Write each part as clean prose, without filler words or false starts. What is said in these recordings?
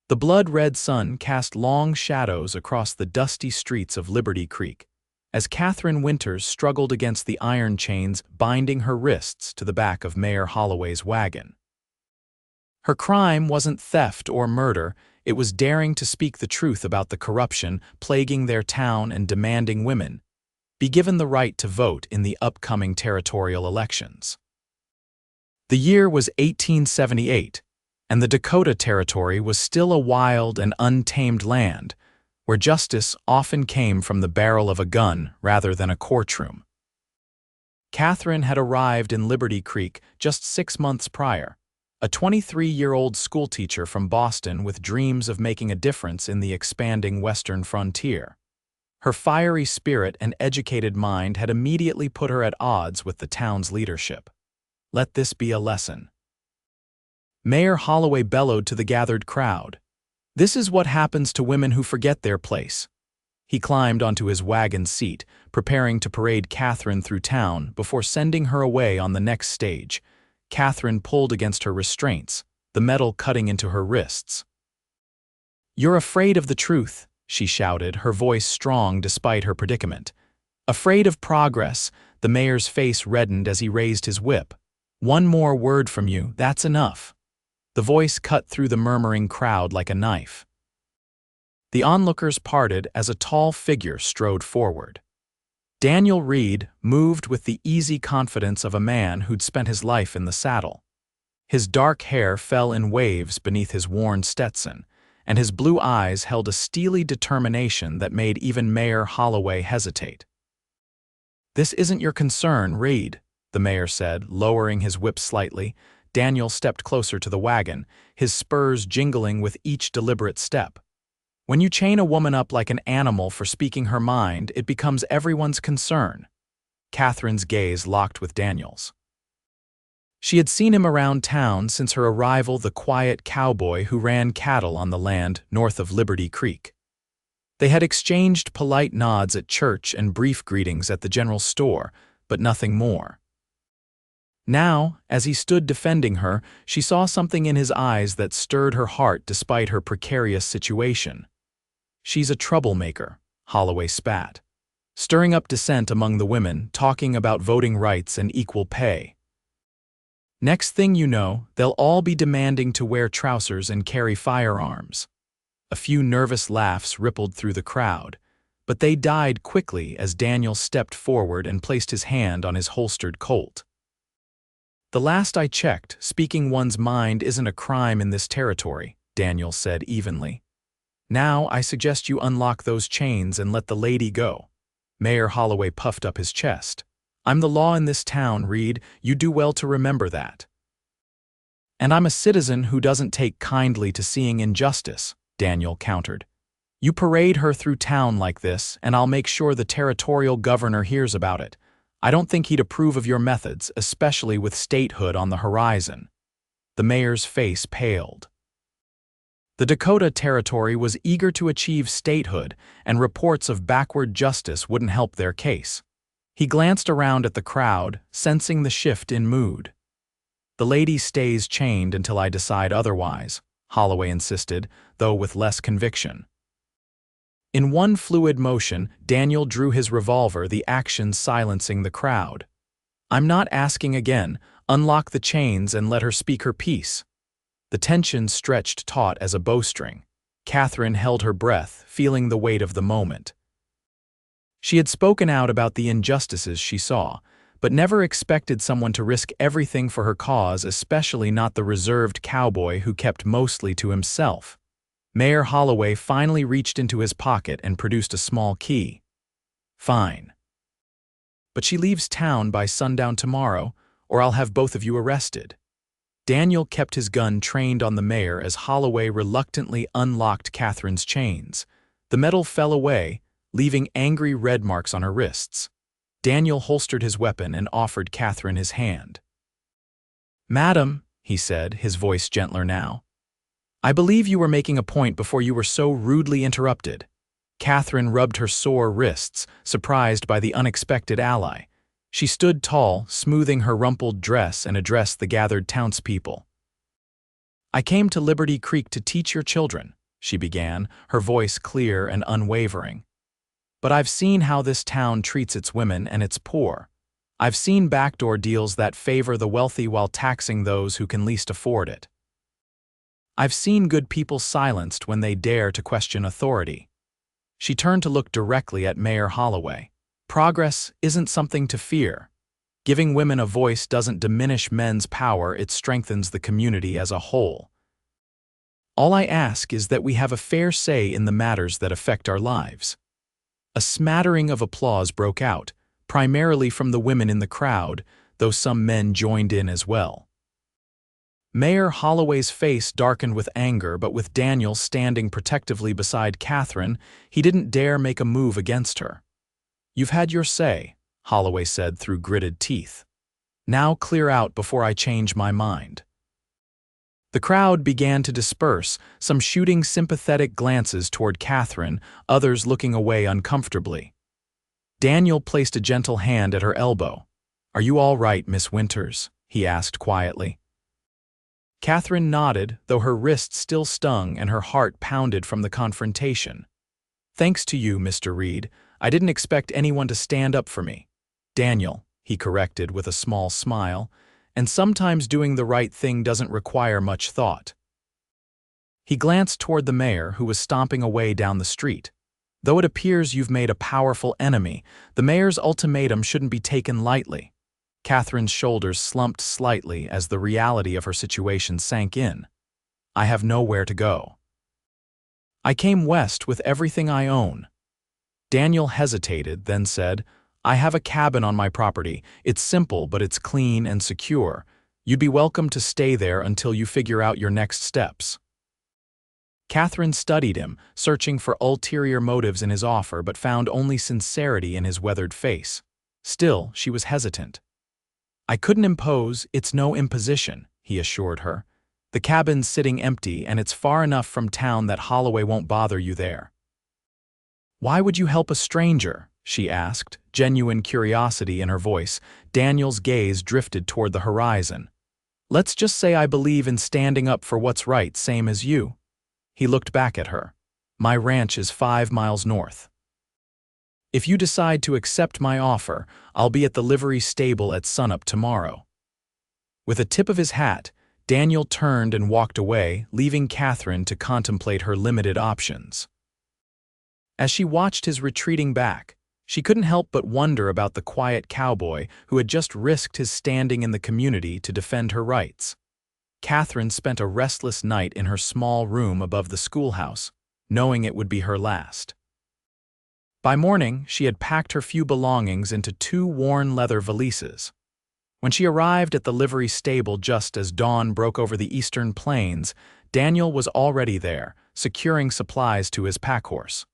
The blood-red sun cast long shadows across the dusty streets of Liberty Creek, as Katherine Winters struggled against the iron chains binding her wrists to the back of Mayor Holloway's wagon. Her crime wasn't theft or murder, it was daring to speak the truth about the corruption plaguing their town and demanding women be given the right to vote in the upcoming territorial elections. The year was 1878, and the Dakota Territory was still a wild and untamed land, where justice often came from the barrel of a gun rather than a courtroom. Katherine had arrived in Liberty Creek just 6 months prior, a 23-year-old schoolteacher from Boston with dreams of making a difference in the expanding western frontier. Her fiery spirit and educated mind had immediately put her at odds with the town's leadership. Let this be a lesson. Mayor Holloway bellowed to the gathered crowd. This is what happens to women who forget their place. He climbed onto his wagon seat, preparing to parade Katherine through town before sending her away on the next stage. Katherine pulled against her restraints, the metal cutting into her wrists. "You're afraid of the truth," she shouted, her voice strong despite her predicament. "Afraid of progress." The mayor's face reddened as he raised his whip. "One more word from you, that's enough." The voice cut through the murmuring crowd like a knife. The onlookers parted as a tall figure strode forward. Daniel Reid moved with the easy confidence of a man who'd spent his life in the saddle. His dark hair fell in waves beneath his worn Stetson, and his blue eyes held a steely determination that made even Mayor Holloway hesitate. "This isn't your concern, Reid," the mayor said, lowering his whip slightly. Daniel stepped closer to the wagon, his spurs jingling with each deliberate step. "When you chain a woman up like an animal for speaking her mind, it becomes everyone's concern." Katherine's gaze locked with Daniel's. She had seen him around town since her arrival, the quiet cowboy who ran cattle on the land north of Liberty Creek. They had exchanged polite nods at church and brief greetings at the general store, but nothing more. Now, as he stood defending her, she saw something in his eyes that stirred her heart despite her precarious situation. "She's a troublemaker," Holloway spat, stirring up dissent among the women, talking about voting rights and equal pay. "Next thing you know, they'll all be demanding to wear trousers and carry firearms." A few nervous laughs rippled through the crowd, but they died quickly as Daniel stepped forward and placed his hand on his holstered Colt. "The last I checked, speaking one's mind isn't a crime in this territory," Daniel said evenly. "Now I suggest you unlock those chains and let the lady go." Mayor Holloway puffed up his chest. "I'm the law in this town, Reid. You do well to remember that." "And I'm a citizen who doesn't take kindly to seeing injustice," Daniel countered. "You parade her through town like this, and I'll make sure the territorial governor hears about it. I don't think he'd approve of your methods, especially with statehood on the horizon." The mayor's face paled. The Dakota Territory was eager to achieve statehood, and reports of backward justice wouldn't help their case. He glanced around at the crowd, sensing the shift in mood. "The lady stays chained until I decide otherwise," Holloway insisted, though with less conviction. In one fluid motion, Daniel drew his revolver, the action silencing the crowd. "I'm not asking again. Unlock the chains and let her speak her piece." The tension stretched taut as a bowstring. Katherine held her breath, feeling the weight of the moment. She had spoken out about the injustices she saw, but never expected someone to risk everything for her cause, especially not the reserved cowboy who kept mostly to himself. Mayor Holloway finally reached into his pocket and produced a small key. "Fine. But she leaves town by sundown tomorrow, or I'll have both of you arrested." Daniel kept his gun trained on the mayor as Holloway reluctantly unlocked Katherine's chains. The metal fell away, leaving angry red marks on her wrists. Daniel holstered his weapon and offered Katherine his hand. "Madam," he said, his voice gentler now, "I believe you were making a point before you were so rudely interrupted." Katherine rubbed her sore wrists, surprised by the unexpected ally. She stood tall, smoothing her rumpled dress and addressed the gathered townspeople. I came to Liberty Creek to teach your children, she began, her voice clear and unwavering. But I've seen how this town treats its women and its poor. I've seen backdoor deals that favor the wealthy while taxing those who can least afford it. I've seen good people silenced when they dare to question authority. She turned to look directly at Mayor Holloway. Progress isn't something to fear. Giving women a voice doesn't diminish men's power, it strengthens the community as a whole. All I ask is that we have a fair say in the matters that affect our lives. A smattering of applause broke out, primarily from the women in the crowd, though some men joined in as well. Mayor Holloway's face darkened with anger, but with Daniel standing protectively beside Katherine, he didn't dare make a move against her. "You've had your say," Holloway said through gritted teeth. "Now clear out before I change my mind." The crowd began to disperse, some shooting sympathetic glances toward Katherine, others looking away uncomfortably. Daniel placed a gentle hand at her elbow. "Are you all right, Miss Winters?" he asked quietly. Katherine nodded, though her wrist still stung and her heart pounded from the confrontation. "Thanks to you, Mr. Reid. I didn't expect anyone to stand up for me." "Daniel," he corrected with a small smile, "and sometimes doing the right thing doesn't require much thought." He glanced toward the mayor, who was stomping away down the street. "Though it appears you've made a powerful enemy, the mayor's ultimatum shouldn't be taken lightly." Katherine's shoulders slumped slightly as the reality of her situation sank in. "I have nowhere to go. I came west with everything I own." Daniel hesitated, then said, "I have a cabin on my property. It's simple, but it's clean and secure. You'd be welcome to stay there until you figure out your next steps." Katherine studied him, searching for ulterior motives in his offer, but found only sincerity in his weathered face. Still, she was hesitant. "I couldn't impose, it's no imposition," he assured her. "The cabin's sitting empty, and it's far enough from town that Holloway won't bother you there." "Why would you help a stranger?" she asked, genuine curiosity in her voice. Daniel's gaze drifted toward the horizon. "Let's just say I believe in standing up for what's right, same as you." He looked back at her. "My ranch is 5 miles north. If you decide to accept my offer, I'll be at the livery stable at sunup tomorrow." With a tip of his hat, Daniel turned and walked away, leaving Katherine to contemplate her limited options. As she watched his retreating back, she couldn't help but wonder about the quiet cowboy who had just risked his standing in the community to defend her rights. Katherine spent a restless night in her small room above the schoolhouse, knowing it would be her last. By morning, she had packed her few belongings into 2 worn leather valises. When she arrived at the livery stable just as dawn broke over the eastern plains, Daniel was already there, securing supplies to his packhorse.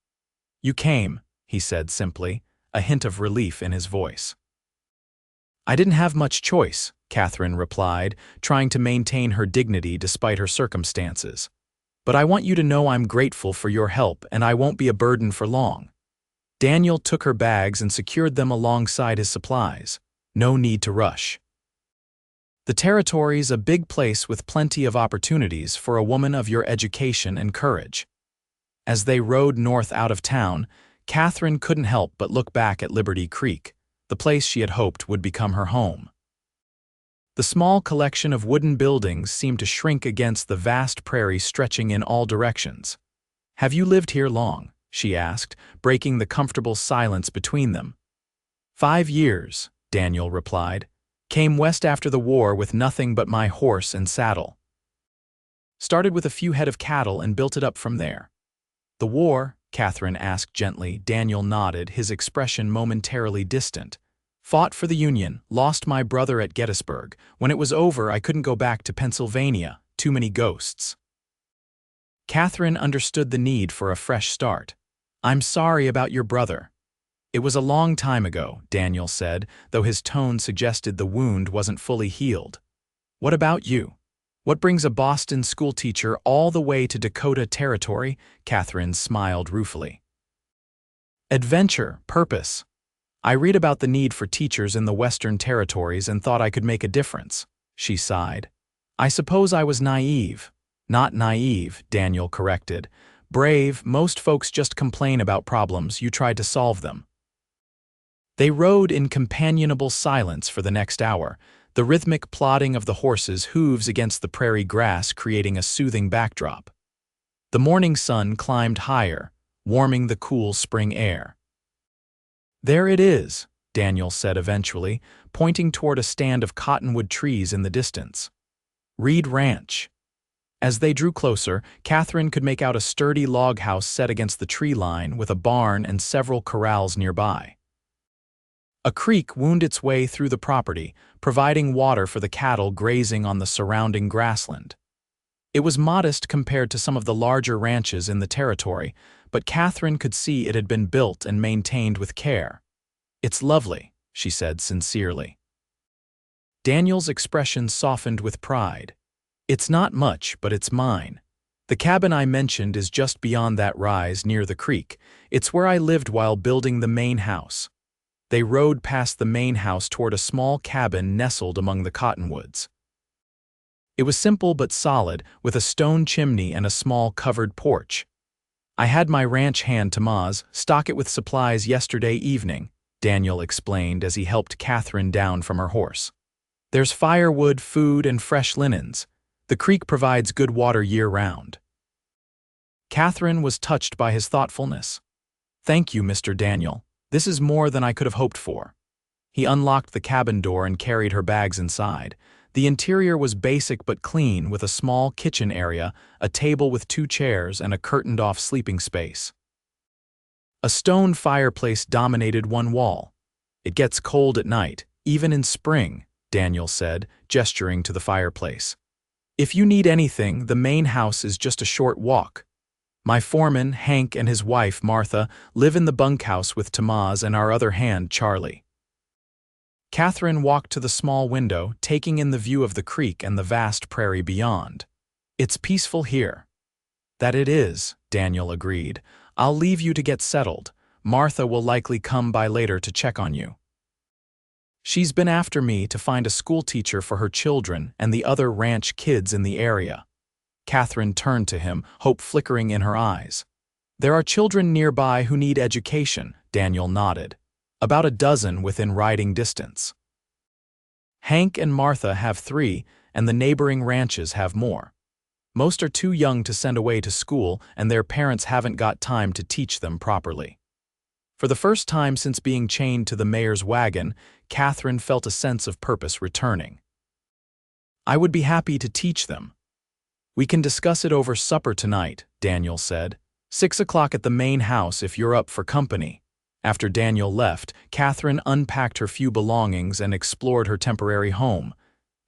"You came," he said simply, a hint of relief in his voice. "I didn't have much choice," Katherine replied, trying to maintain her dignity despite her circumstances. "But I want you to know I'm grateful for your help and I won't be a burden for long." Daniel took her bags and secured them alongside his supplies. No need to rush. The territory's a big place with plenty of opportunities for a woman of your education and courage. As they rode north out of town, Katherine couldn't help but look back at Liberty Creek, the place she had hoped would become her home. The small collection of wooden buildings seemed to shrink against the vast prairie stretching in all directions. "Have you lived here long?" she asked, breaking the comfortable silence between them. 5 years, Daniel replied. "Came west after the war with nothing but my horse and saddle. Started with a few head of cattle and built it up from there." "The war?" Katherine asked gently. Daniel nodded, his expression momentarily distant. "Fought for the Union, lost my brother at Gettysburg. When it was over, I couldn't go back to Pennsylvania. Too many ghosts." Katherine understood the need for a fresh start. "I'm sorry about your brother." "It was a long time ago," Daniel said, though his tone suggested the wound wasn't fully healed. "What about you? What brings a Boston schoolteacher all the way to Dakota Territory?" Katherine smiled ruefully. "Adventure, purpose. I read about the need for teachers in the Western Territories and thought I could make a difference," she sighed. "I suppose I was naive. Not naive, Daniel corrected. Brave, most folks just complain about problems, you try to solve them. They rode in companionable silence for the next hour, the rhythmic plodding of the horses' hooves against the prairie grass creating a soothing backdrop. The morning sun climbed higher, warming the cool spring air. "There it is," Daniel said eventually, pointing toward a stand of cottonwood trees in the distance. "Reid Ranch." As they drew closer, Katherine could make out a sturdy log house set against the tree line with a barn and several corrals nearby. A creek wound its way through the property, providing water for the cattle grazing on the surrounding grassland. It was modest compared to some of the larger ranches in the territory, but Katherine could see it had been built and maintained with care. "It's lovely," she said sincerely. Daniel's expression softened with pride. "It's not much, but it's mine. The cabin I mentioned is just beyond that rise near the creek. It's where I lived while building the main house." They rode past the main house toward a small cabin nestled among the cottonwoods. It was simple but solid, with a stone chimney and a small covered porch. "I had my ranch hand Tamaz stock it with supplies yesterday evening," Daniel explained as he helped Katherine down from her horse. "There's firewood, food, and fresh linens. The creek provides good water year-round." Katherine was touched by his thoughtfulness. "Thank you, Mr. Daniel. This is more than I could have hoped for." He unlocked the cabin door and carried her bags inside. The interior was basic but clean, with a small kitchen area, a table with 2 chairs, and a curtained-off sleeping space. A stone fireplace dominated one wall. "It gets cold at night, even in spring," Daniel said, gesturing to the fireplace. "If you need anything, the main house is just a short walk. My foreman, Hank, and his wife, Martha, live in the bunkhouse with Tamaz and our other hand, Charlie." Katherine walked to the small window, taking in the view of the creek and the vast prairie beyond. "It's peaceful here." "That it is," Daniel agreed. "I'll leave you to get settled. Martha will likely come by later to check on you. She's been after me to find a schoolteacher for her children and the other ranch kids in the area." Katherine turned to him, hope flickering in her eyes. "There are children nearby who need education," Daniel nodded. "About a dozen within riding distance. Hank and Martha have 3, and the neighboring ranches have more. Most are too young to send away to school, and their parents haven't got time to teach them properly." For the first time since being chained to the mayor's wagon, Katherine felt a sense of purpose returning. "I would be happy to teach them." "We can discuss it over supper tonight," Daniel said. 6 o'clock at the main house if you're up for company." After Daniel left, Katherine unpacked her few belongings and explored her temporary home.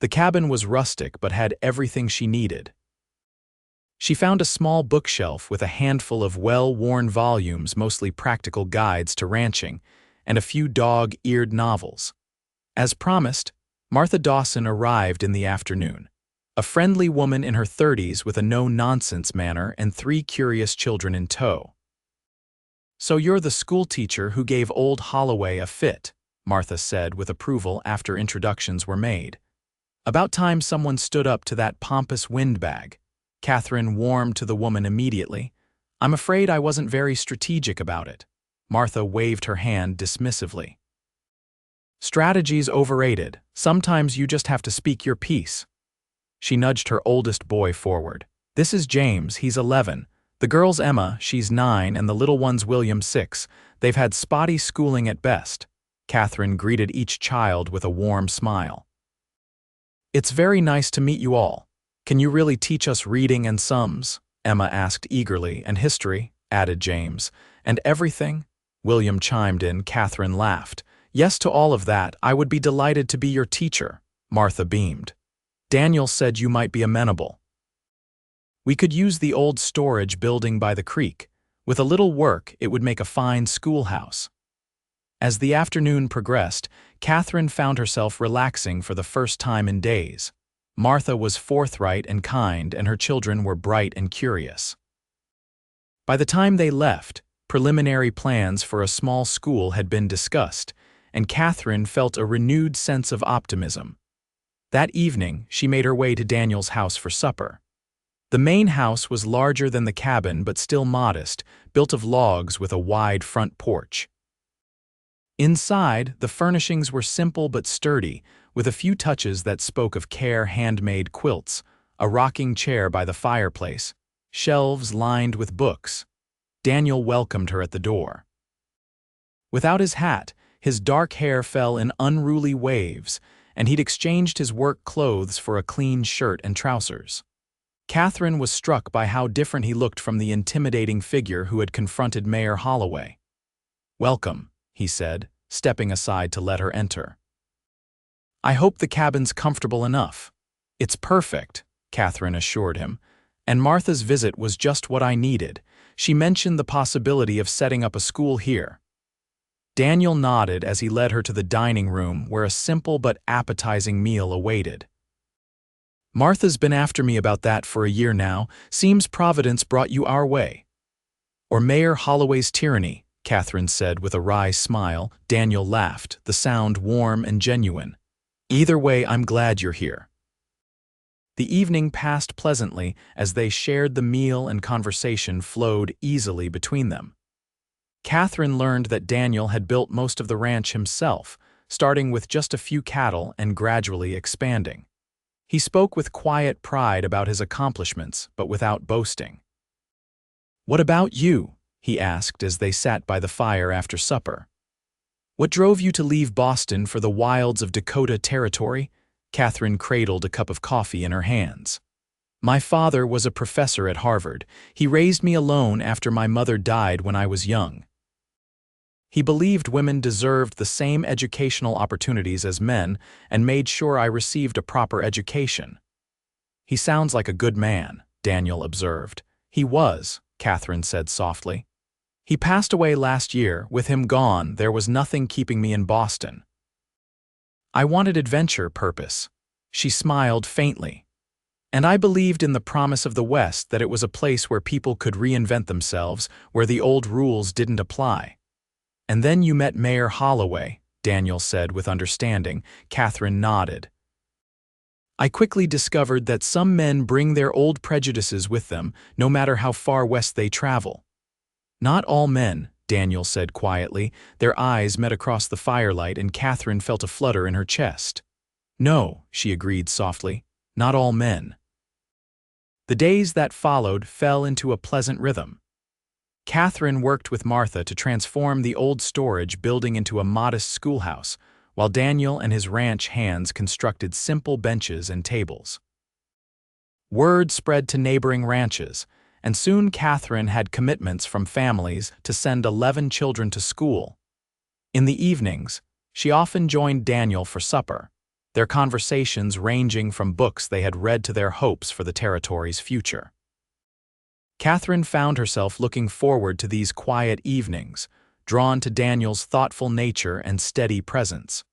The cabin was rustic but had everything she needed. She found a small bookshelf with a handful of well-worn volumes, mostly practical guides to ranching, and a few dog-eared novels. As promised, Martha Dawson arrived in the afternoon. A friendly woman in her 30s with a no-nonsense manner and 3 curious children in tow. "So you're the schoolteacher who gave old Holloway a fit," Martha said with approval after introductions were made. "About time someone stood up to that pompous windbag." Katherine warmed to the woman immediately. "I'm afraid I wasn't very strategic about it." Martha waved her hand dismissively. "Strategy's overrated. Sometimes you just have to speak your piece." She nudged her oldest boy forward. "This is James, he's 11. The girl's Emma, she's 9, and the little one's William, 6. They've had spotty schooling at best." Katherine greeted each child with a warm smile. "It's very nice to meet you all. Can you really teach us reading and sums?" Emma asked eagerly. "And history," added James. "And everything?" William chimed in. Katherine laughed. "Yes to all of that. I would be delighted to be your teacher." Martha beamed. "Daniel said you might be amenable. We could use the old storage building by the creek. With a little work, it would make a fine schoolhouse." As the afternoon progressed, Katherine found herself relaxing for the first time in days. Martha was forthright and kind, and her children were bright and curious. By the time they left, preliminary plans for a small school had been discussed, and Katherine felt a renewed sense of optimism. That evening, she made her way to Daniel's house for supper. The main house was larger than the cabin but still modest, built of logs with a wide front porch. Inside, the furnishings were simple but sturdy, with a few touches that spoke of care: handmade quilts, a rocking chair by the fireplace, shelves lined with books. Daniel welcomed her at the door. Without his hat, his dark hair fell in unruly waves, and he'd exchanged his work clothes for a clean shirt and trousers. Katherine was struck by how different he looked from the intimidating figure who had confronted Mayor Holloway. "Welcome," he said, stepping aside to let her enter. "I hope the cabin's comfortable enough." "It's perfect," Katherine assured him, "and Martha's visit was just what I needed. She mentioned the possibility of setting up a school here." Daniel nodded as he led her to the dining room where a simple but appetizing meal awaited. "Martha's been after me about that for a year now. Seems Providence brought you our way." "Or Mayor Holloway's tyranny," Katherine said with a wry smile. Daniel laughed, the sound warm and genuine. "Either way, I'm glad you're here." The evening passed pleasantly as they shared the meal, and conversation flowed easily between them. Katherine learned that Daniel had built most of the ranch himself, starting with just a few cattle and gradually expanding. He spoke with quiet pride about his accomplishments, but without boasting. "What about you?" he asked as they sat by the fire after supper. "What drove you to leave Boston for the wilds of Dakota Territory?" Katherine cradled a cup of coffee in her hands. "My father was a professor at Harvard. He raised me alone after my mother died when I was young. He believed women deserved the same educational opportunities as men and made sure I received a proper education." "He sounds like a good man," Daniel observed. "He was," Katherine said softly. "He passed away last year. With him gone, there was nothing keeping me in Boston. I wanted adventure, purpose." She smiled faintly. "And I believed in the promise of the West, that it was a place where people could reinvent themselves, where the old rules didn't apply." "And then you met Mayor Holloway," Daniel said with understanding. Katherine nodded. "I quickly discovered that some men bring their old prejudices with them, no matter how far west they travel." "Not all men," Daniel said quietly. Their eyes met across the firelight, and Katherine felt a flutter in her chest. "No," she agreed softly, "not all men." The days that followed fell into a pleasant rhythm. Katherine worked with Martha to transform the old storage building into a modest schoolhouse, while Daniel and his ranch hands constructed simple benches and tables. Word spread to neighboring ranches, and soon Katherine had commitments from families to send 11 children to school. In the evenings, she often joined Daniel for supper, their conversations ranging from books they had read to their hopes for the territory's future. Katherine found herself looking forward to these quiet evenings, drawn to Daniel's thoughtful nature and steady presence.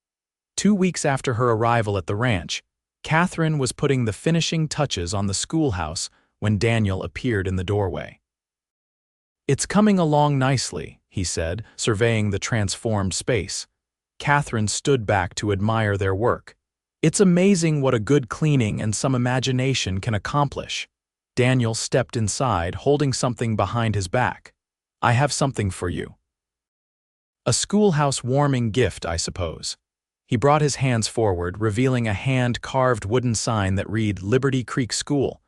2 weeks after her arrival at the ranch, Katherine was putting the finishing touches on the schoolhouse when Daniel appeared in the doorway. "It's coming along nicely," he said, surveying the transformed space. Katherine stood back to admire their work. "It's amazing what a good cleaning and some imagination can accomplish." Daniel stepped inside, holding something behind his back. "I have something for you." "A schoolhouse warming gift, I suppose." He brought his hands forward, revealing a hand-carved wooden sign that read Liberty Creek School.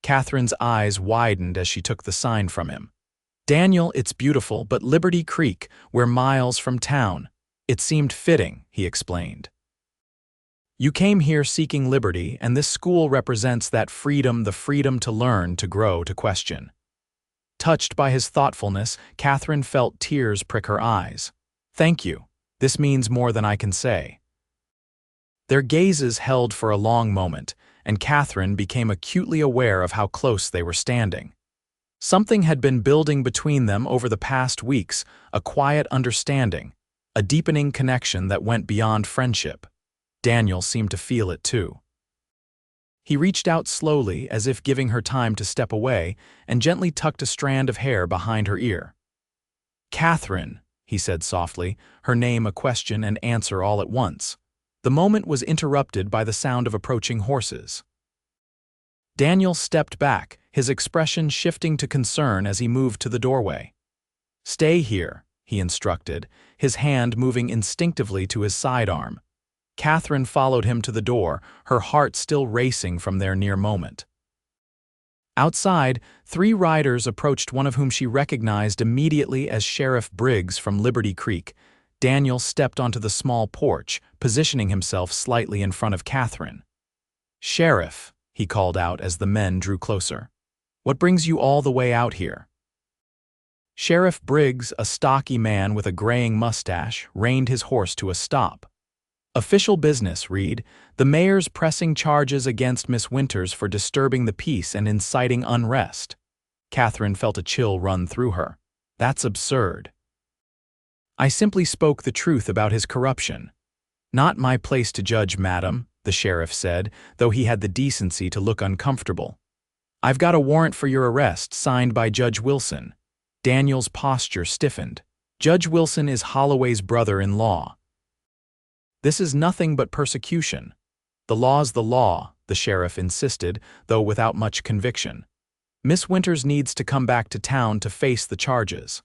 Katherine's eyes widened as she took the sign from him. "Daniel, it's beautiful, but Liberty Creek, we're miles from town. It seemed fitting," he explained. "You came here seeking liberty, and this school represents that freedom, the freedom to learn, to grow, to question." Touched by his thoughtfulness, Katherine felt tears prick her eyes. "Thank you. This means more than I can say." Their gazes held for a long moment, and Katherine became acutely aware of how close they were standing. Something had been building between them over the past weeks, a quiet understanding, a deepening connection that went beyond friendship. Daniel seemed to feel it too. He reached out slowly, as if giving her time to step away, and gently tucked a strand of hair behind her ear. "Katherine," he said softly, her name a question and answer all at once. The moment was interrupted by the sound of approaching horses. Daniel stepped back, his expression shifting to concern as he moved to the doorway. "Stay here," he instructed, his hand moving instinctively to his sidearm. Katherine followed him to the door, her heart still racing from their near moment. Outside, 3 riders approached, one of whom she recognized immediately as Sheriff Briggs from Liberty Creek. Daniel stepped onto the small porch, positioning himself slightly in front of Katherine. "Sheriff," he called out as the men drew closer. "What brings you all the way out here?" Sheriff Briggs, a stocky man with a graying mustache, reined his horse to a stop. "Official business, Reid. The mayor's pressing charges against Miss Winters for disturbing the peace and inciting unrest." Katherine felt a chill run through her. "That's absurd." "I simply spoke the truth about his corruption." "Not my place to judge, madam," the sheriff said, though he had the decency to look uncomfortable. "I've got a warrant for your arrest signed by Judge Wilson." Daniel's posture stiffened. "Judge Wilson is Holloway's brother-in-law." "This is nothing but persecution." "The law's the law," the sheriff insisted, though without much conviction. "Miss Winters needs to come back to town to face the charges."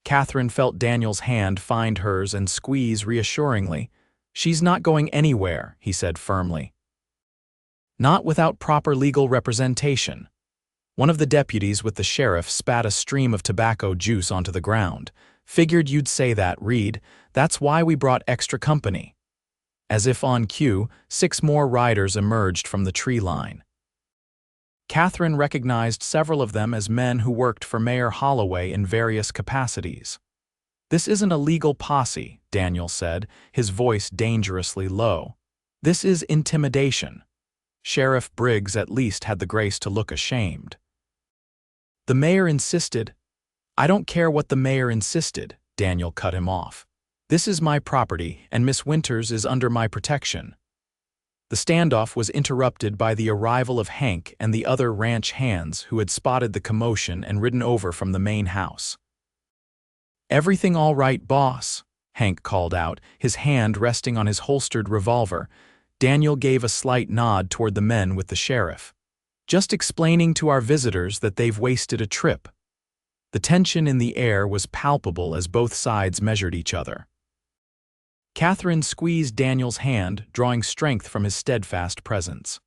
Katherine felt Daniel's hand find hers and squeeze reassuringly. "She's not going anywhere," he said firmly. "Not without proper legal representation." One of the deputies with the sheriff spat a stream of tobacco juice onto the ground. "Figured you'd say that, Reid. That's why we brought extra company." As if on cue, 6 more riders emerged from the tree line. Katherine recognized several of them as men who worked for Mayor Holloway in various capacities. "This isn't a legal posse," Daniel said, his voice dangerously low. "This is intimidation." Sheriff Briggs at least had the grace to look ashamed. "The mayor insisted." "I don't care what the mayor insisted," Daniel cut him off. "This is my property, and Miss Winters is under my protection." The standoff was interrupted by the arrival of Hank and the other ranch hands who had spotted the commotion and ridden over from the main house. "Everything all right, boss?" Hank called out, his hand resting on his holstered revolver. Daniel gave a slight nod toward the men with the sheriff. "Just explaining to our visitors that they've wasted a trip." The tension in the air was palpable as both sides measured each other. Katherine squeezed Daniel's hand, drawing strength from his steadfast presence.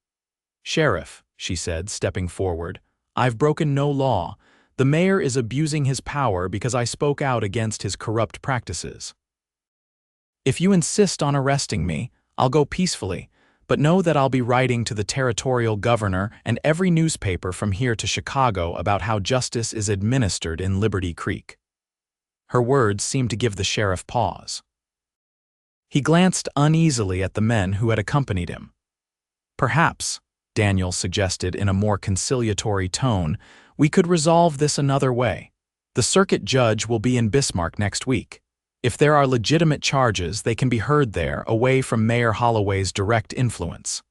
"Sheriff," she said, stepping forward, "I've broken no law. The mayor is abusing his power because I spoke out against his corrupt practices. If you insist on arresting me, I'll go peacefully, but know that I'll be writing to the territorial governor and every newspaper from here to Chicago about how justice is administered in Liberty Creek." Her words seemed to give the sheriff pause. He glanced uneasily at the men who had accompanied him. "Perhaps," Daniel suggested in a more conciliatory tone, "we could resolve this another way. The circuit judge will be in Bismarck next week. If there are legitimate charges, they can be heard there, away from Mayor Holloway's direct influence."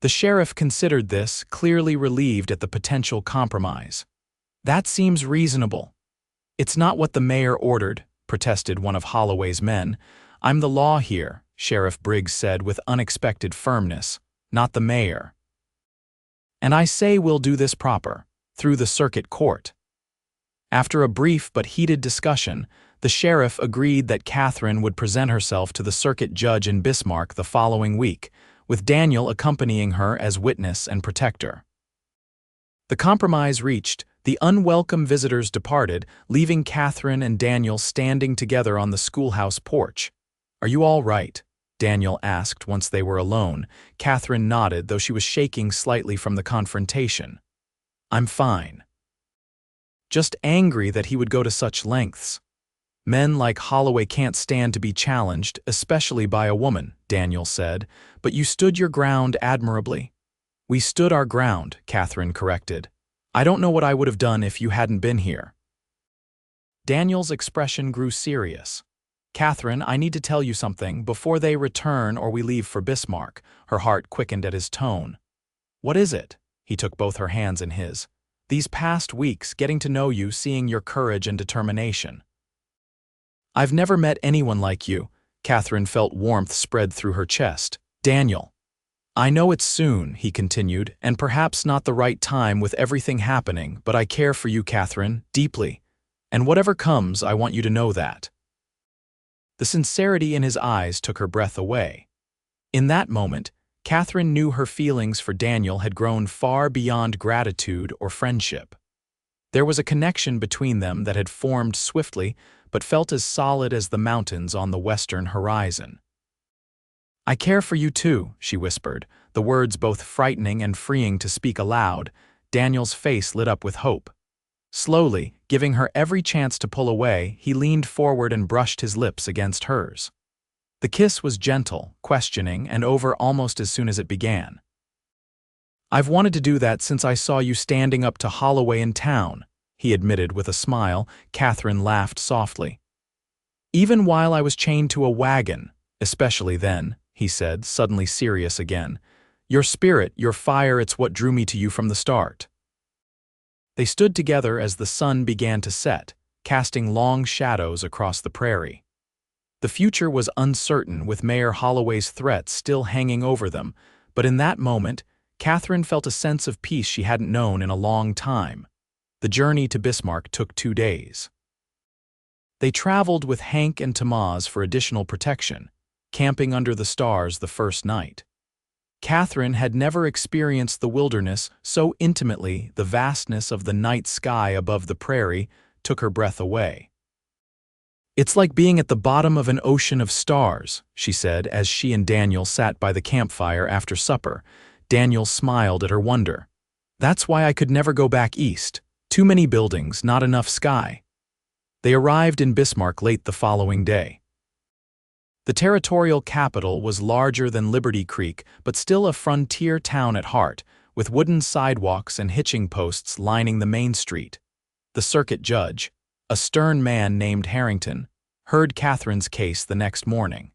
The sheriff considered this, clearly relieved at the potential compromise. "That seems reasonable." "It's not what the mayor ordered," protested one of Holloway's men. "I'm the law here," Sheriff Briggs said with unexpected firmness, "not the mayor. And I say we'll do this proper, through the circuit court." After a brief but heated discussion, the sheriff agreed that Katherine would present herself to the circuit judge in Bismarck the following week, with Daniel accompanying her as witness and protector. The compromise reached, the unwelcome visitors departed, leaving Katherine and Daniel standing together on the schoolhouse porch. "Are you all right?" Daniel asked once they were alone. Katherine nodded, though she was shaking slightly from the confrontation. "I'm fine." "Just angry that he would go to such lengths. Men like Holloway can't stand to be challenged, especially by a woman," Daniel said, "but you stood your ground admirably." "We stood our ground," Katherine corrected. "I don't know what I would have done if you hadn't been here." Daniel's expression grew serious. "Katherine, I need to tell you something before they return or we leave for Bismarck." Her heart quickened at his tone. "What is it?" He took both her hands in his. "These past weeks, getting to know you, seeing your courage and determination." "I've never met anyone like you." Katherine felt warmth spread through her chest. "Daniel, "I know it's soon," he continued, "and perhaps not the right time with everything happening, but I care for you, Katherine, deeply. And whatever comes, I want you to know that." The sincerity in his eyes took her breath away. In that moment, Katherine knew her feelings for Daniel had grown far beyond gratitude or friendship. There was a connection between them that had formed swiftly but felt as solid as the mountains on the western horizon. "I care for you too," she whispered, the words both frightening and freeing to speak aloud. Daniel's face lit up with hope. Slowly, giving her every chance to pull away, he leaned forward and brushed his lips against hers. The kiss was gentle, questioning, and over almost as soon as it began. "I've wanted to do that since I saw you standing up to Holloway in town," he admitted with a smile. Katherine laughed softly. "Even while I was chained to a wagon, especially then," he said, suddenly serious again. "Your spirit, your fire, it's what drew me to you from the start." They stood together as the sun began to set, casting long shadows across the prairie. The future was uncertain, with Mayor Holloway's threats still hanging over them, but in that moment, Katherine felt a sense of peace she hadn't known in a long time. The journey to Bismarck took 2 days. They traveled with Hank and Tamaz for additional protection, camping under the stars the first night. Katherine had never experienced the wilderness so intimately. The vastness of the night sky above the prairie took her breath away. "It's like being at the bottom of an ocean of stars," she said as she and Daniel sat by the campfire after supper. Daniel smiled at her wonder. "That's why I could never go back east. Too many buildings, not enough sky." They arrived in Bismarck late the following day. The territorial capital was larger than Liberty Creek, but still a frontier town at heart, with wooden sidewalks and hitching posts lining the main street. The circuit judge, a stern man named Harrington, heard Katherine's case the next morning.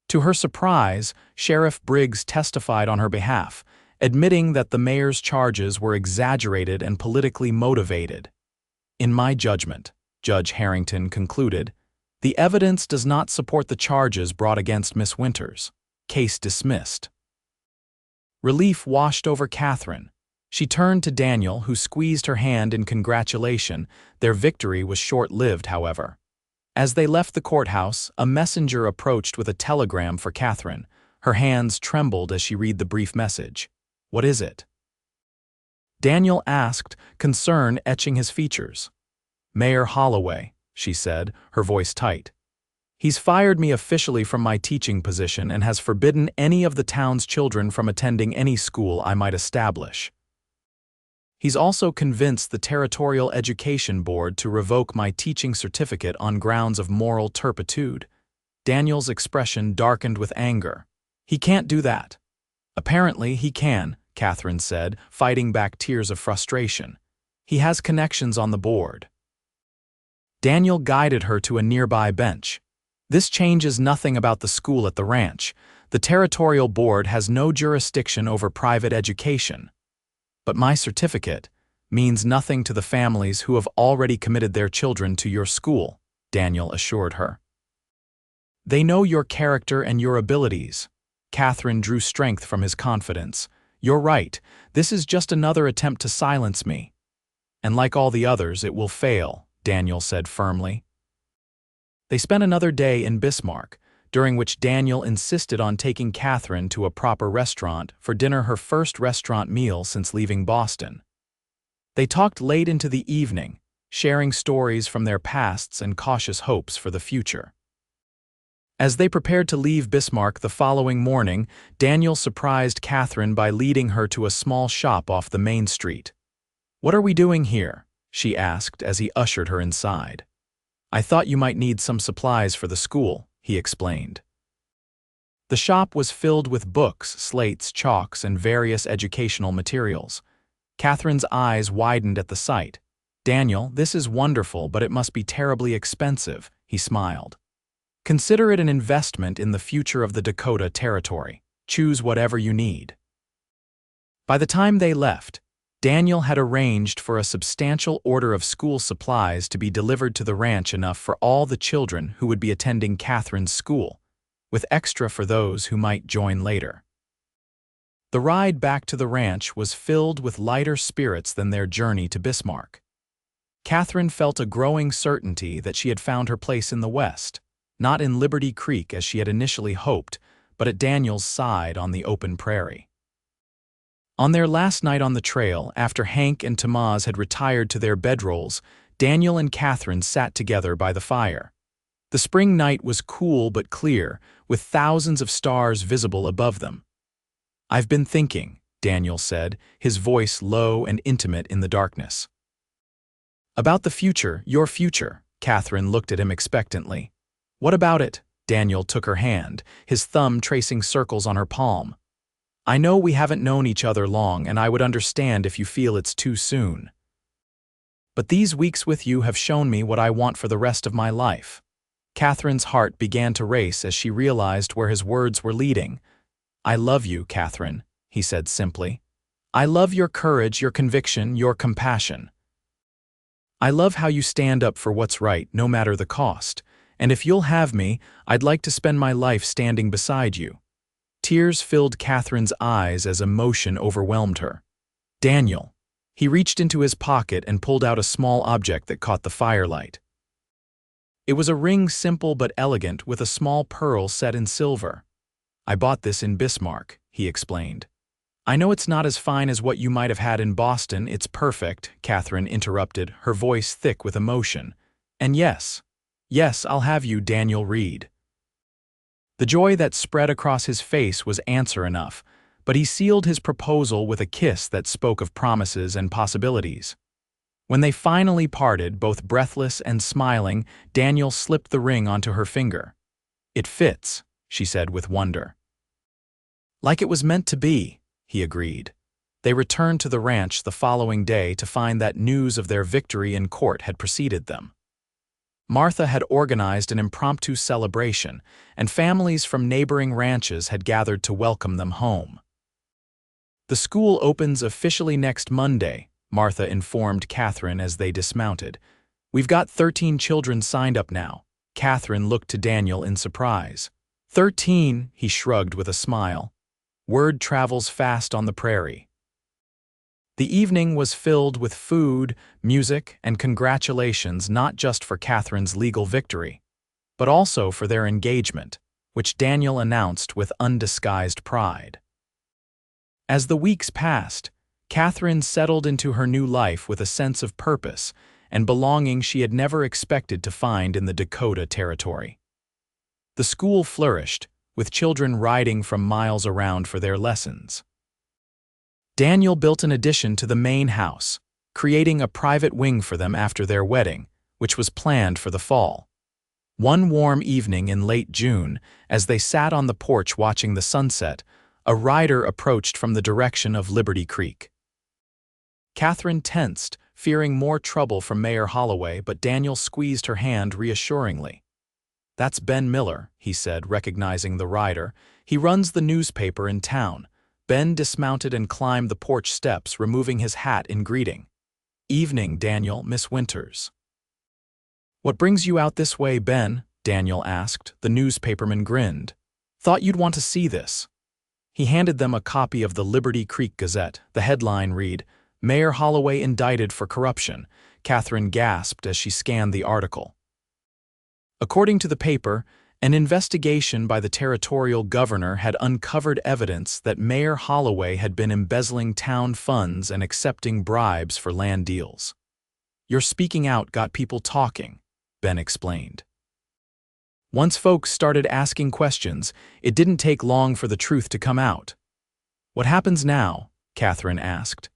To her surprise, Sheriff Briggs testified on her behalf, admitting that the mayor's charges were exaggerated and politically motivated. "In my judgment," Judge Harrington concluded, "the evidence does not support the charges brought against Miss Winters. Case dismissed." Relief washed over Katherine. She turned to Daniel, who squeezed her hand in congratulation. Their victory was short-lived, however. As they left the courthouse, a messenger approached with a telegram for Katherine. Her hands trembled as she read the brief message. "What is it?" Daniel asked, concern etching his features. "Mayor Holloway," she said, her voice tight. "He's fired me officially from my teaching position and has forbidden any of the town's children from attending any school I might establish. He's also convinced the Territorial Education Board to revoke my teaching certificate on grounds of moral turpitude." Daniel's expression darkened with anger. "He can't do that." "Apparently he can," Katherine said, fighting back tears of frustration. "He has connections on the board." Daniel guided her to a nearby bench. "This changes nothing about the school at the ranch. The Territorial Board has no jurisdiction over private education. But my certificate means nothing to the families who have already committed their children to your school," Daniel assured her. "They know your character and your abilities." Katherine drew strength from his confidence. "You're right, this is just another attempt to silence me. And like all the others, it will fail," Daniel said firmly. They spent another day in Bismarck, during which Daniel insisted on taking Katherine to a proper restaurant for dinner, her first restaurant meal since leaving Boston. They talked late into the evening, sharing stories from their pasts and cautious hopes for the future. As they prepared to leave Bismarck the following morning, Daniel surprised Katherine by leading her to a small shop off the main street. "What are we doing here?" she asked as he ushered her inside. "I thought you might need some supplies for the school," he explained. The shop was filled with books, slates, chalks, and various educational materials. Katherine's eyes widened at the sight. "Daniel, this is wonderful, but it must be terribly expensive," he smiled. "Consider it an investment in the future of the Dakota Territory. Choose whatever you need." By the time they left, Daniel had arranged for a substantial order of school supplies to be delivered to the ranch, enough for all the children who would be attending Katherine's school, with extra for those who might join later. The ride back to the ranch was filled with lighter spirits than their journey to Bismarck. Katherine felt a growing certainty that she had found her place in the West, not in Liberty Creek as she had initially hoped, but at Daniel's side on the open prairie. On their last night on the trail, after Hank and Tamaz had retired to their bedrolls, Daniel and Katherine sat together by the fire. The spring night was cool but clear, with thousands of stars visible above them. "I've been thinking," Daniel said, his voice low and intimate in the darkness. "About the future, your future." Katherine looked at him expectantly. "What about it?" Daniel took her hand, his thumb tracing circles on her palm. "I know we haven't known each other long, and I would understand if you feel it's too soon. But these weeks with you have shown me what I want for the rest of my life." Katherine's heart began to race as she realized where his words were leading. "I love you, Katherine," he said simply. "I love your courage, your conviction, your compassion. I love how you stand up for what's right, no matter the cost. And if you'll have me, I'd like to spend my life standing beside you." Tears filled Katherine's eyes as emotion overwhelmed her. "Daniel." He reached into his pocket and pulled out a small object that caught the firelight. It was a ring, simple but elegant, with a small pearl set in silver. "I bought this in Bismarck," he explained. "I know it's not as fine as what you might have had in Boston, it's perfect," Katherine interrupted, her voice thick with emotion. "And yes, I'll have you, Daniel Reid." The joy that spread across his face was answer enough, but he sealed his proposal with a kiss that spoke of promises and possibilities. When they finally parted, both breathless and smiling, Daniel slipped the ring onto her finger. "It fits," she said with wonder. "Like it was meant to be," he agreed. They returned to the ranch the following day to find that news of their victory in court had preceded them. Martha had organized an impromptu celebration, and families from neighboring ranches had gathered to welcome them home. "The school opens officially next Monday," Martha informed Katherine as they dismounted. "We've got 13 children signed up now." Katherine looked to Daniel in surprise. 13, he shrugged with a smile. "Word travels fast on the prairie." The evening was filled with food, music, and congratulations not just for Katherine's legal victory, but also for their engagement, which Daniel announced with undisguised pride. As the weeks passed, Katherine settled into her new life with a sense of purpose and belonging she had never expected to find in the Dakota Territory. The school flourished, with children riding from miles around for their lessons. Daniel built an addition to the main house, creating a private wing for them after their wedding, which was planned for the fall. One warm evening in late June, as they sat on the porch watching the sunset, a rider approached from the direction of Liberty Creek. Katherine tensed, fearing more trouble from Mayor Holloway, but Daniel squeezed her hand reassuringly. "That's Ben Miller," he said, recognizing the rider. "He runs the newspaper in town." Ben dismounted and climbed the porch steps, removing his hat in greeting. "Evening, Daniel, Miss Winters." "What brings you out this way, Ben?" Daniel asked. The newspaperman grinned. "Thought you'd want to see this." He handed them a copy of the Liberty Creek Gazette. The headline read, "Mayor Holloway indicted for corruption." Katherine gasped as she scanned the article. According to the paper, an investigation by the territorial governor had uncovered evidence that Mayor Holloway had been embezzling town funds and accepting bribes for land deals. "Your speaking out got people talking," Ben explained. "Once folks started asking questions, it didn't take long for the truth to come out." "What happens now?" Katherine asked.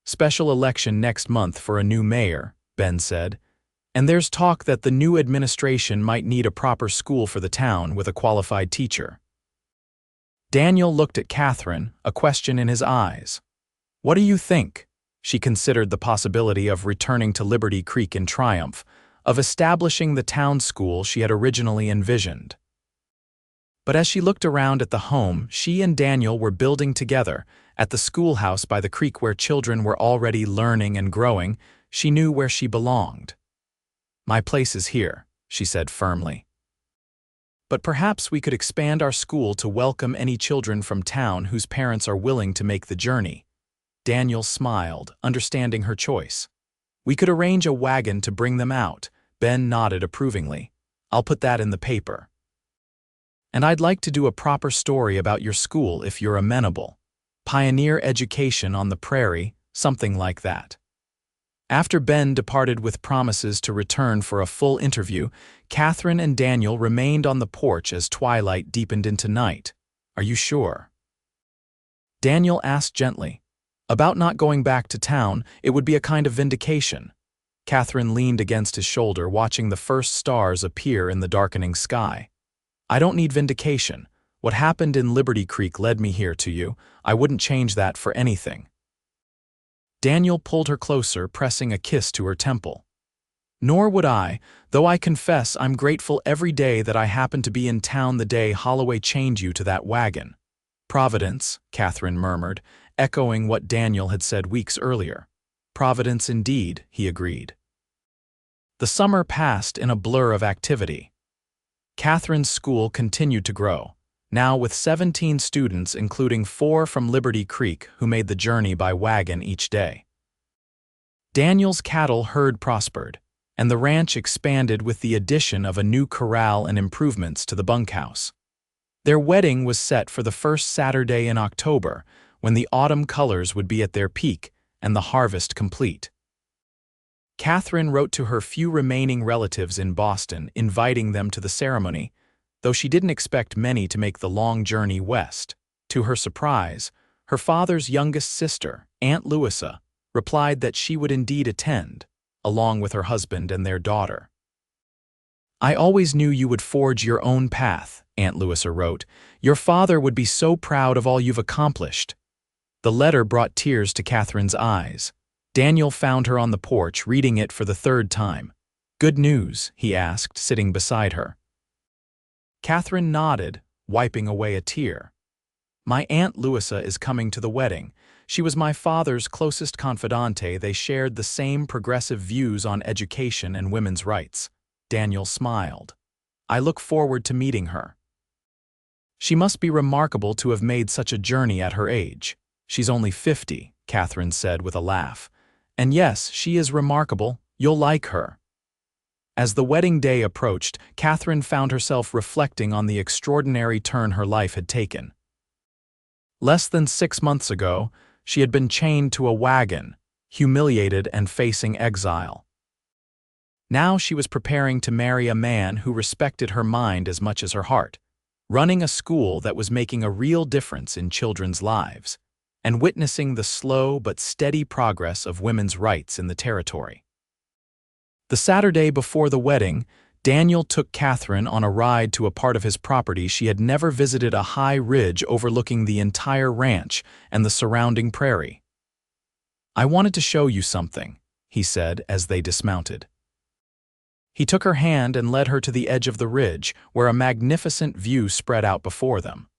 "Special election next month for a new mayor," Ben said. "And there's talk that the new administration might need a proper school for the town with a qualified teacher." Daniel looked at Katherine, a question in his eyes. "What do you think?" She considered the possibility of returning to Liberty Creek in triumph, of establishing the town school she had originally envisioned. But as she looked around at the home she and Daniel were building together, at the schoolhouse by the creek where children were already learning and growing, she knew where she belonged. "My place is here," she said firmly. but perhaps we could expand our school to welcome any children from town whose parents are willing to make the journey. Daniel smiled, understanding her choice. We could arrange a wagon to bring them out. Ben nodded approvingly. I'll put that in the paper. And I'd like to do a proper story about your school if you're amenable. Pioneer education on the prairie, something like that. After Ben departed with promises to return for a full interview, Katherine and Daniel remained on the porch as twilight deepened into night. Are you sure? Daniel asked gently. About not going back to town, it would be a kind of vindication. Katherine leaned against his shoulder, watching the first stars appear in the darkening sky. I don't need vindication. What happened in Liberty Creek led me here to you. I wouldn't change that for anything. Daniel pulled her closer, pressing a kiss to her temple. Nor would I, though I confess I'm grateful every day that I happened to be in town the day Holloway chained you to that wagon. Providence, Katherine murmured, echoing what Daniel had said weeks earlier. Providence indeed, he agreed. The summer passed in a blur of activity. Katherine's school continued to grow, now with 17 students, including 4 from Liberty Creek who made the journey by wagon each day. Daniel's cattle herd prospered, and the ranch expanded with the addition of a new corral and improvements to the bunkhouse. Their wedding was set for the first Saturday in October, when the autumn colors would be at their peak and the harvest complete. Katherine wrote to her few remaining relatives in Boston, inviting them to the ceremony, though she didn't expect many to make the long journey west. To her surprise, her father's youngest sister, Aunt Louisa, replied that she would indeed attend, along with her husband and their daughter. I always knew you would forge your own path, Aunt Louisa wrote. Your father would be so proud of all you've accomplished. The letter brought tears to Katherine's eyes. Daniel found her on the porch, reading it for the 3rd time. Good news, he asked, sitting beside her. Katherine nodded, wiping away a tear. My Aunt Louisa is coming to the wedding. She was my father's closest confidante. They shared the same progressive views on education and women's rights. Daniel smiled. I look forward to meeting her. She must be remarkable to have made such a journey at her age. She's only 50, Katherine said with a laugh. And yes, she is remarkable. You'll like her. As the wedding day approached, Katherine found herself reflecting on the extraordinary turn her life had taken. Less than 6 months ago, she had been chained to a wagon, humiliated and facing exile. Now she was preparing to marry a man who respected her mind as much as her heart, running a school that was making a real difference in children's lives, and witnessing the slow but steady progress of women's rights in the territory. The Saturday before the wedding, Daniel took Katherine on a ride to a part of his property she had never visited, a high ridge overlooking the entire ranch and the surrounding prairie. I wanted to show you something, he said as they dismounted. He took her hand and led her to the edge of the ridge, where a magnificent view spread out before them.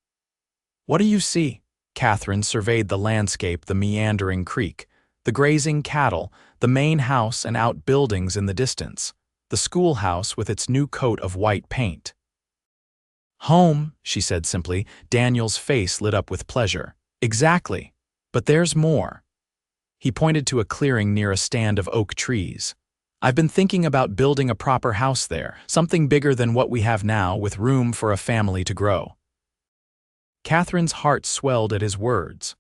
What do you see? Katherine surveyed the landscape, the meandering creek, the grazing cattle, the main house and outbuildings in the distance, the schoolhouse with its new coat of white paint. Home, she said simply. Daniel's face lit up with pleasure. Exactly. But there's more. He pointed to a clearing near a stand of oak trees. I've been thinking about building a proper house there, something bigger than what we have now, with room for a family to grow. Katherine's heart swelled at his words.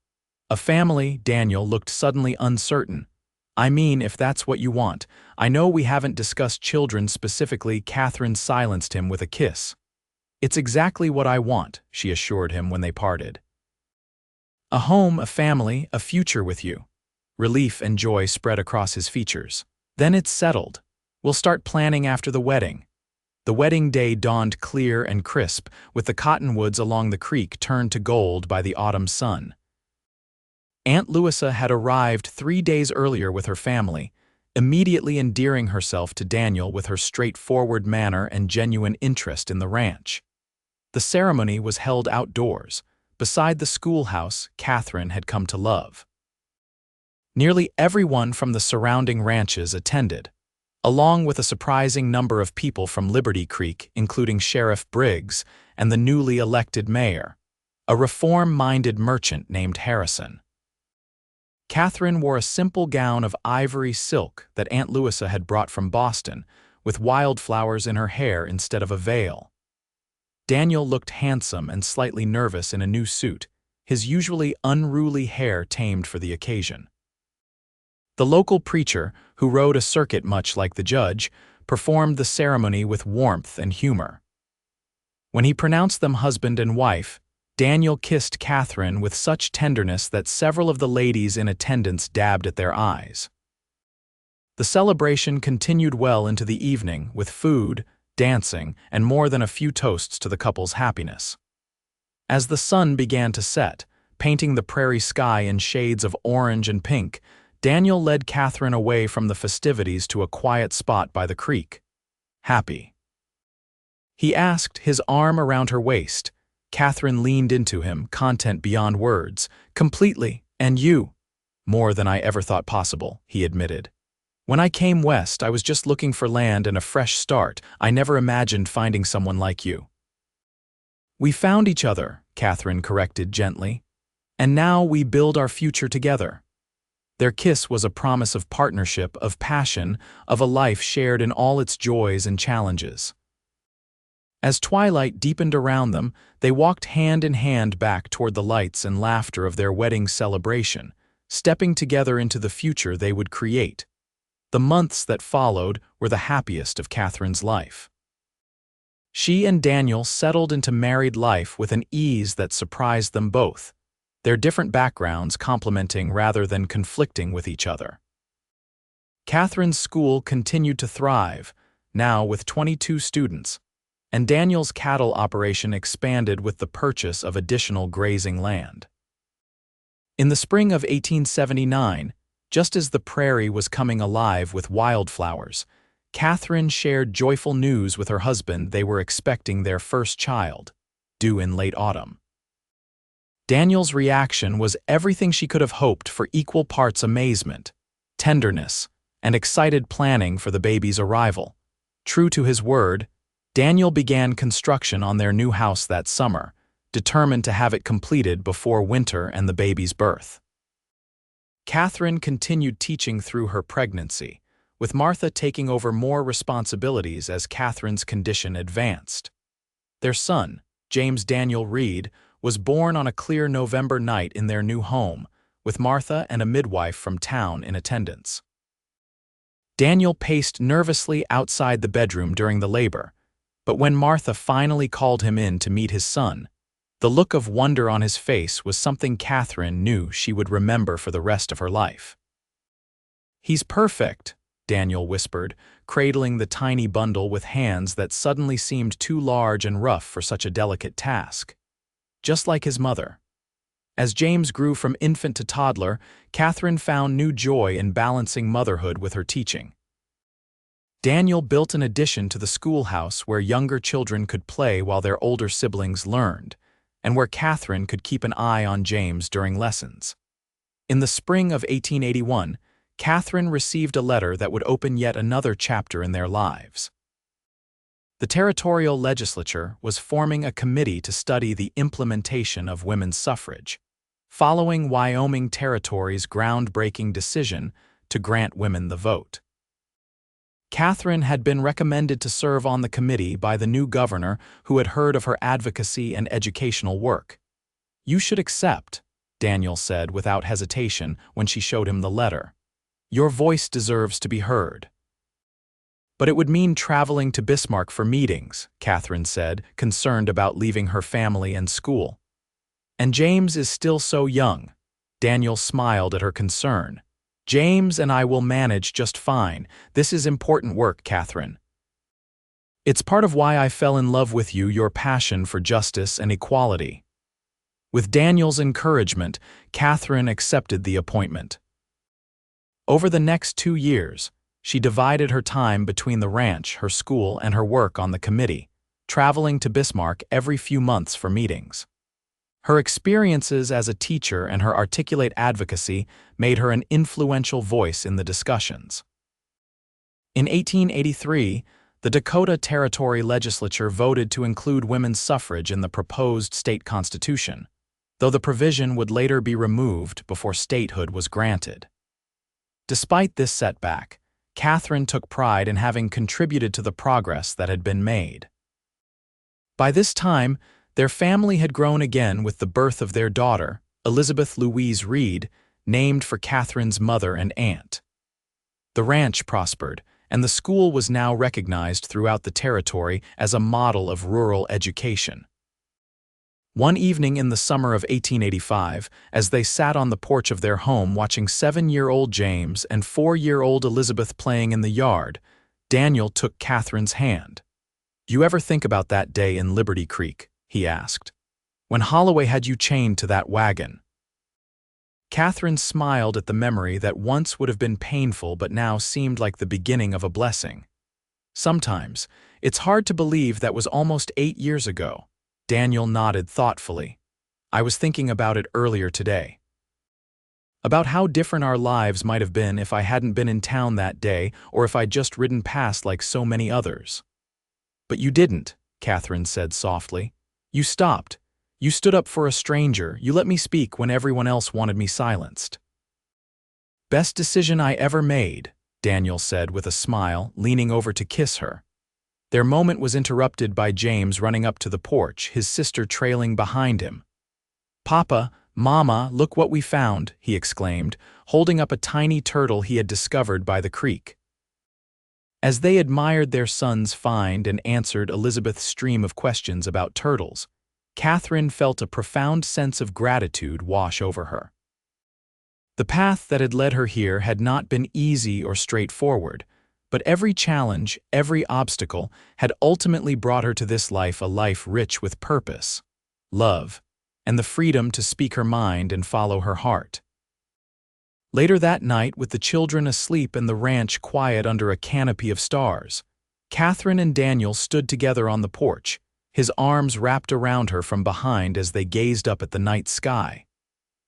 A family? Daniel looked suddenly uncertain. I mean, if that's what you want. I know we haven't discussed children specifically. Katherine silenced him with a kiss. It's exactly what I want, she assured him when they parted. A home, a family, a future with you. Relief and joy spread across his features. Then it's settled. We'll start planning after the wedding. The wedding day dawned clear and crisp, with the cottonwoods along the creek turned to gold by the autumn sun. Aunt Louisa had arrived 3 days earlier with her family, immediately endearing herself to Daniel with her straightforward manner and genuine interest in the ranch. The ceremony was held outdoors, beside the schoolhouse Katherine had come to love. Nearly everyone from the surrounding ranches attended. along with a surprising number of people from Liberty Creek, including Sheriff Briggs and the newly elected mayor, a reform-minded merchant named Harrison. Katherine wore a simple gown of ivory silk that Aunt Louisa had brought from Boston, with wildflowers in her hair instead of a veil. Daniel looked handsome and slightly nervous in a new suit, his usually unruly hair tamed for the occasion. The local preacher, who rode a circuit much like the judge, performed the ceremony with warmth and humor. When he pronounced them husband and wife, Daniel kissed Katherine with such tenderness that several of the ladies in attendance dabbed at their eyes. The celebration continued well into the evening with food, dancing, and more than a few toasts to the couple's happiness. As the sun began to set, painting the prairie sky in shades of orange and pink, Daniel led Katherine away from the festivities to a quiet spot by the creek. Happy. He asked, his arm around her waist. Katherine leaned into him, content beyond words. Completely, and you? More than I ever thought possible, he admitted. When I came west, I was just looking for land and a fresh start. I never imagined finding someone like you. We found each other, Katherine corrected gently. And now we build our future together. Their kiss was a promise of partnership, of passion, of a life shared in all its joys and challenges. As twilight deepened around them, they walked hand in hand back toward the lights and laughter of their wedding celebration, stepping together into the future they would create. The months that followed were the happiest of Katherine's life. She and Daniel settled into married life with an ease that surprised them both, their different backgrounds complementing rather than conflicting with each other. Katherine's school continued to thrive, now with 22 students, and Daniel's cattle operation expanded with the purchase of additional grazing land. In the spring of 1879, just as the prairie was coming alive with wildflowers, Katherine shared joyful news with her husband they were expecting their first child, due in late autumn. Daniel's reaction was everything she could have hoped, for equal parts amazement, tenderness, and excited planning for the baby's arrival. True to his word, Daniel began construction on their new house that summer, determined to have it completed before winter and the baby's birth. Katherine continued teaching through her pregnancy, with Martha taking over more responsibilities as Katherine's condition advanced. Their son, James Daniel Reid, was born on a clear November night in their new home, with Martha and a midwife from town in attendance. Daniel paced nervously outside the bedroom during the labor, but when Martha finally called him in to meet his son, the look of wonder on his face was something Katherine knew she would remember for the rest of her life. "He's perfect," Daniel whispered, cradling the tiny bundle with hands that suddenly seemed too large and rough for such a delicate task. Just like his mother. As James grew from infant to toddler, Katherine found new joy in balancing motherhood with her teaching. Daniel built an addition to the schoolhouse where younger children could play while their older siblings learned, and where Katherine could keep an eye on James during lessons. In the spring of 1881, Katherine received a letter that would open yet another chapter in their lives. The territorial legislature was forming a committee to study the implementation of women's suffrage, following Wyoming Territory's groundbreaking decision to grant women the vote. Katherine had been recommended to serve on the committee by the new governor who had heard of her advocacy and educational work. "You should accept," Daniel said without hesitation when she showed him the letter. "Your voice deserves to be heard." "But it would mean traveling to Bismarck for meetings," Katherine said, concerned about leaving her family and school. "And James is still so young." Daniel smiled at her concern. "James and I will manage just fine. This is important work, Katherine. It's part of why I fell in love with you, your passion for justice and equality." With Daniel's encouragement, Katherine accepted the appointment. Over the next 2 years, she divided her time between the ranch, her school, and her work on the committee, traveling to Bismarck every few months for meetings. Her experiences as a teacher and her articulate advocacy made her an influential voice in the discussions. In 1883, the Dakota Territory legislature voted to include women's suffrage in the proposed state constitution, though the provision would later be removed before statehood was granted. Despite this setback, Katherine took pride in having contributed to the progress that had been made. By this time, their family had grown again with the birth of their daughter, Elizabeth Louise Reid, named for Katherine's mother and aunt. The ranch prospered, and the school was now recognized throughout the territory as a model of rural education. One evening in the summer of 1885, as they sat on the porch of their home watching 7-year-old James and 4-year-old Elizabeth playing in the yard, Daniel took Katherine's hand. "You ever think about that day in Liberty Creek?" he asked. "When Holloway had you chained to that wagon?" Katherine smiled at the memory that once would have been painful but now seemed like the beginning of a blessing. "Sometimes, it's hard to believe that was almost 8 years ago." Daniel nodded thoughtfully. "I was thinking about it earlier today. About how different our lives might have been if I hadn't been in town that day or if I'd just ridden past like so many others." "But you didn't," Katherine said softly. "You stopped. You stood up for a stranger. You let me speak when everyone else wanted me silenced." "Best decision I ever made," Daniel said with a smile, leaning over to kiss her. Their moment was interrupted by James running up to the porch, his sister trailing behind him. "Papa, Mama, look what we found," he exclaimed, holding up a tiny turtle he had discovered by the creek. As they admired their son's find and answered Elizabeth's stream of questions about turtles, Katherine felt a profound sense of gratitude wash over her. The path that had led her here had not been easy or straightforward, but every challenge, every obstacle, had ultimately brought her to this life, a life rich with purpose, love, and the freedom to speak her mind and follow her heart. Later that night, with the children asleep and the ranch quiet under a canopy of stars, Katherine and Daniel stood together on the porch, his arms wrapped around her from behind as they gazed up at the night sky.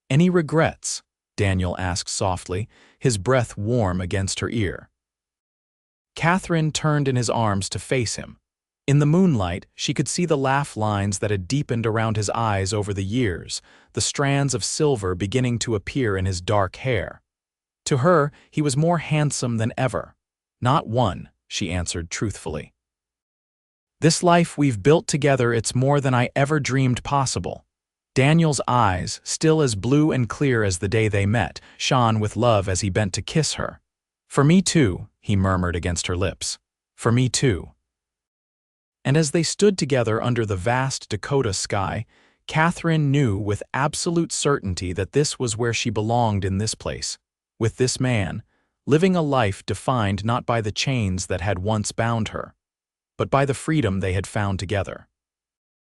"Any regrets?" Daniel asked softly, his breath warm against her ear. Katherine turned in his arms to face him. In the moonlight, she could see the laugh lines that had deepened around his eyes over the years, the strands of silver beginning to appear in his dark hair. To her, he was more handsome than ever. "Not one," she answered truthfully. "This life we've built together, it's more than I ever dreamed possible." Daniel's eyes, still as blue and clear as the day they met, shone with love as he bent to kiss her. "For me too," he murmured against her lips. "For me too." And as they stood together under the vast Dakota sky, Katherine knew with absolute certainty that this was where she belonged, in this place, with this man, living a life defined not by the chains that had once bound her, but by the freedom they had found together.